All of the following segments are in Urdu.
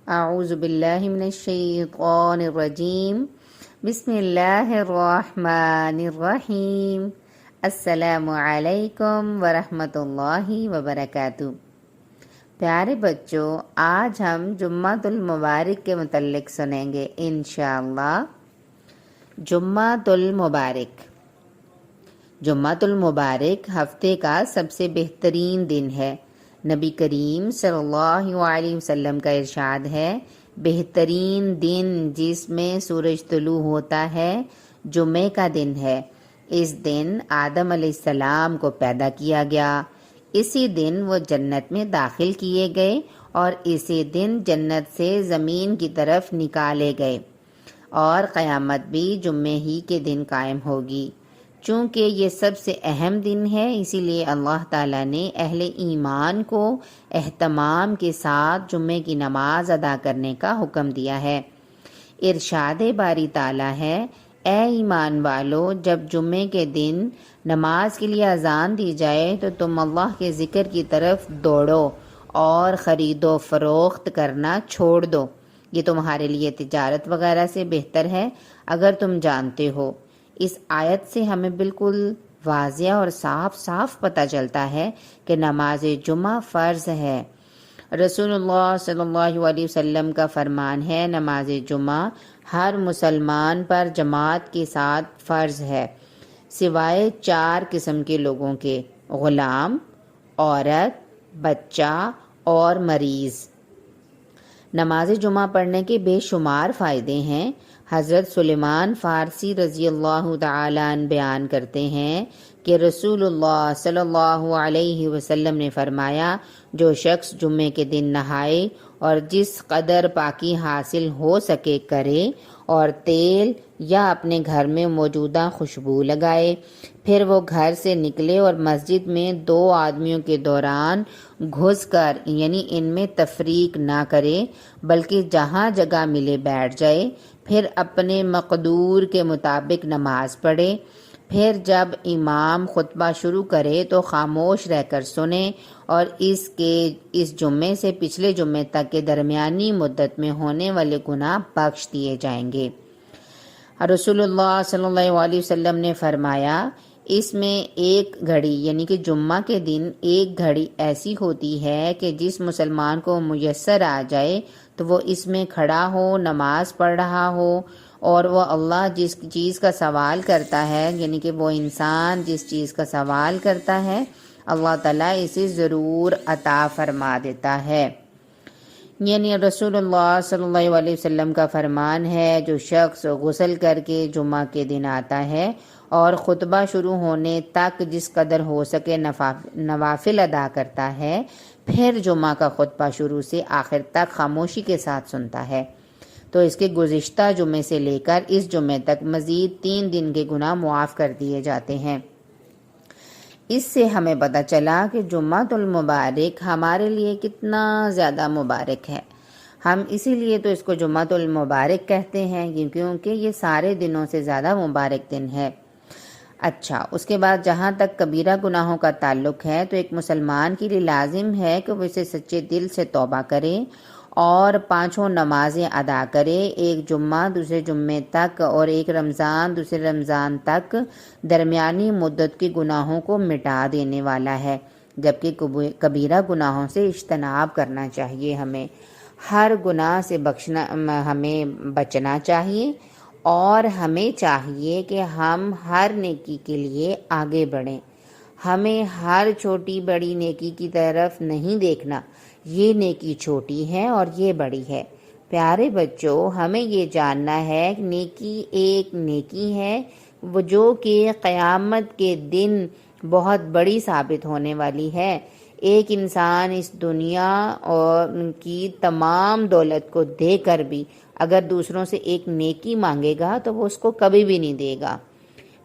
اعوذ باللہ من الشیطان الرجیم بسم اللہ الرحمن الرحیم السلام علیکم ورحمۃ اللہ وبرکاتہ۔ پیارے بچوں، آج ہم جمعۃ المبارک کے متعلق سنیں گے انشاءاللہ۔ جمعۃ المبارک، جمعۃ المبارک ہفتے کا سب سے بہترین دن ہے۔ نبی کریم صلی اللہ علیہ وسلم کا ارشاد ہے، بہترین دن جس میں سورج طلوع ہوتا ہے جمعے کا دن ہے۔ اس دن آدم علیہ السلام کو پیدا کیا گیا، اسی دن وہ جنت میں داخل کیے گئے اور اسی دن جنت سے زمین کی طرف نکالے گئے، اور قیامت بھی جمعے ہی کے دن قائم ہوگی۔ چونکہ یہ سب سے اہم دن ہے، اسی لیے اللہ تعالیٰ نے اہل ایمان کو اہتمام کے ساتھ جمعے کی نماز ادا کرنے کا حکم دیا ہے۔ ارشاد باری تعالیٰ ہے، اے ایمان والو، جب جمعے کے دن نماز کے لیے اذان دی جائے تو تم اللہ کے ذکر کی طرف دوڑو اور خرید و فروخت کرنا چھوڑ دو، یہ تمہارے لیے تجارت وغیرہ سے بہتر ہے اگر تم جانتے ہو۔ اس آیت سے ہمیں بالکل واضح اور صاف پتہ چلتا ہے کہ نماز جمعہ فرض ہے۔ رسول اللہ صلی اللہ علیہ وسلم کا فرمان ہے، نماز جمعہ ہر مسلمان پر جماعت کے ساتھ فرض ہے، سوائے 4 قسم کے لوگوں کے: غلام، عورت، بچہ اور مریض۔ نماز جمعہ پڑھنے کے بے شمار فائدے ہیں۔ حضرت سلیمان فارسی رضی اللہ تعالیٰ عنہ بیان کرتے ہیں کہ رسول اللہ صلی اللہ علیہ وسلم نے فرمایا، جو شخص جمعے کے دن نہائے اور جس قدر پاکی حاصل ہو سکے کرے، اور تیل یا اپنے گھر میں موجودہ خوشبو لگائے، پھر وہ گھر سے نکلے اور مسجد میں 2 آدمیوں کے دوران گھس کر یعنی ان میں تفریق نہ کرے، بلکہ جہاں جگہ ملے بیٹھ جائے، پھر اپنے مقدور کے مطابق نماز پڑھے، پھر جب امام خطبہ شروع کرے تو خاموش رہ کر سنے، اور اس جمعے سے پچھلے جمعے تک کے درمیانی مدت میں ہونے والے گناہ بخش دیے جائیں گے۔ رسول اللہ صلی اللہ علیہ وسلم نے فرمایا، اس میں ایک گھڑی یعنی کہ جمعہ کے دن ایک گھڑی ایسی ہوتی ہے کہ جس مسلمان کو میسر آ جائے تو وہ اس میں کھڑا ہو، نماز پڑھ رہا ہو، اور وہ اللہ جس چیز کا سوال کرتا ہے، یعنی کہ وہ انسان جس چیز کا سوال کرتا ہے، اللہ تعالیٰ اسے ضرور عطا فرما دیتا ہے۔ یعنی رسول اللہ صلی اللہ علیہ وسلم کا فرمان ہے، جو شخص غسل کر کے جمعہ کے دن آتا ہے اور خطبہ شروع ہونے تک جس قدر ہو سکے نوافل ادا کرتا ہے، پھر جمعہ کا خطبہ شروع سے آخر تک خاموشی کے ساتھ سنتا ہے، تو اس کے گزشتہ جمعے سے لے کر اس جمعے تک مزید 3 دن کے گناہ معاف کر دیے جاتے ہیں۔ اس سے ہمیں پتہ چلا کہ جمعۃ المبارک ہمارے لیے کتنا زیادہ مبارک ہے۔ ہم اسی لیے تو اس کو جمعۃ المبارک کہتے ہیں، کیونکہ یہ سارے دنوں سے زیادہ مبارک دن ہے۔ اچھا، اس کے بعد جہاں تک کبیرہ گناہوں کا تعلق ہے تو ایک مسلمان کے لیے لازم ہے کہ وہ اسے سچے دل سے توبہ کرے اور 5 نمازیں ادا کرے، ایک جمعہ دوسرے جمعے تک اور ایک رمضان دوسرے رمضان تک درمیانی مدت کے گناہوں کو مٹا دینے والا ہے، جبکہ کبیرہ گناہوں سے اجتناب کرنا چاہیے۔ ہمیں ہر گناہ سے ہمیں بچنا چاہیے، اور ہمیں چاہیے کہ ہم ہر نیکی کے لیے آگے بڑھیں۔ ہمیں ہر چھوٹی بڑی نیکی کی طرف نہیں دیکھنا، یہ نیکی چھوٹی ہے اور یہ بڑی ہے۔ پیارے بچوں، ہمیں یہ جاننا ہے کہ نیکی ایک نیکی ہے وہ جو کہ قیامت کے دن بہت بڑی ثابت ہونے والی ہے۔ ایک انسان اس دنیا اور کی تمام دولت کو دے کر بھی اگر دوسروں سے ایک نیکی مانگے گا تو وہ اس کو کبھی بھی نہیں دے گا۔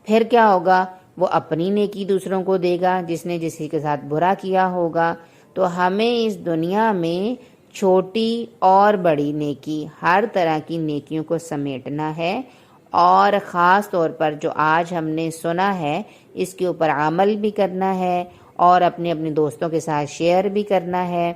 پھر کیا ہوگا؟ وہ اپنی نیکی دوسروں کو دے گا، جس نے کسی کے ساتھ برا کیا ہوگا۔ تو ہمیں اس دنیا میں چھوٹی اور بڑی نیکی، ہر طرح کی نیکیوں کو سمیٹنا ہے، اور خاص طور پر جو آج ہم نے سنا ہے اس کے اوپر عمل بھی کرنا ہے اور اپنے دوستوں کے ساتھ شیئر بھی کرنا ہے۔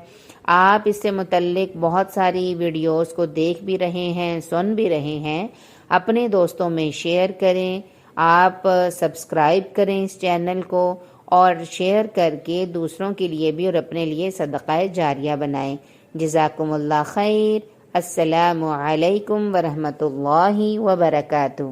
آپ اس سے متعلق بہت ساری ویڈیوز کو دیکھ بھی رہے ہیں، سن بھی رہے ہیں، اپنے دوستوں میں شیئر کریں، آپ سبسکرائب کریں اس چینل کو اور شیئر کر کے دوسروں کے لیے بھی اور اپنے لیے صدقہ جاریہ بنائیں۔ جزاکم اللہ خیر۔ السلام علیکم ورحمۃ اللہ وبرکاتہ۔